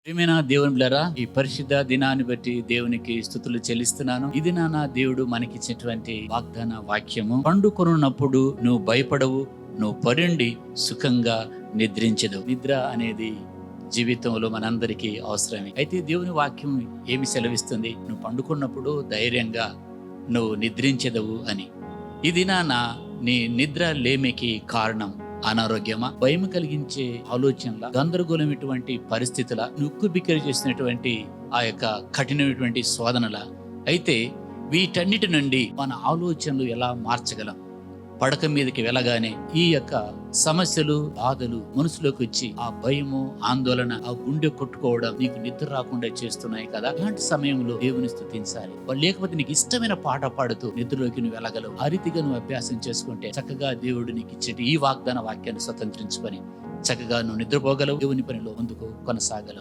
ప్రియమైన దేవుని బిడ్డలారా, ఈ పరిశుద్ధ దినాన్ని బట్టి దేవునికి స్తుతులు చెల్లిస్తున్నాను. ఇది నా దేవుడు మనకిచ్చినటువంటి వాగ్దాన వాక్యము. పండుకొనున్నప్పుడు నువ్వు భయపడవు, నువ్వు పరుండి సుఖంగా నిద్రించదు. నిద్ర అనేది జీవితంలో మనందరికీ అవసరమే. అయితే దేవుని వాక్యం ఏమి సెలవిస్తుంది? నువ్వు పండుకున్నప్పుడు ధైర్యంగా నువ్వు నిద్రించదవు అని. ఇది నీ నిద్ర లేమికి కారణం అనారోగ్యమా, భయం కలిగించే ఆలోచనల, గందరగోళమైనటువంటి పరిస్థితుల, ఉక్కిరిబిక్కిరి చేసినటువంటి ఆ యొక్క కఠినమైనటువంటి శోధనల. అయితే వీటన్నిటి నుండి మన ఆలోచనలు ఎలా మార్చగలం? పడక మీదకి వెళ్ళగానే ఈ యొక్క సమస్యలు, బాధలు మనసులోకి వచ్చి ఆ భయము, ఆందోళన, ఆ గుండె కొట్టుకోవడం నీకు నిద్ర రాకుండా చేస్తున్నాయి కదా. ఇలాంటి సమయంలో దేవుని స్తుతించాలి. లేకపోతే నీకు ఇష్టమైన పాట పాడుతూ నిద్రలోకి నువ్వు వెళ్ళగలవు. ఆ రీతిగా నువ్వు అభ్యాసం చేసుకుంటే చక్కగా దేవుడు నీకు ఇచ్చే ఈ వాగ్దాన వాక్యాన్ని స్వతంత్రించుకొని చక్కగా నువ్వు నిద్రపోగలవు. దేవుని పనిలో ముందుకు కొనసాగలవు.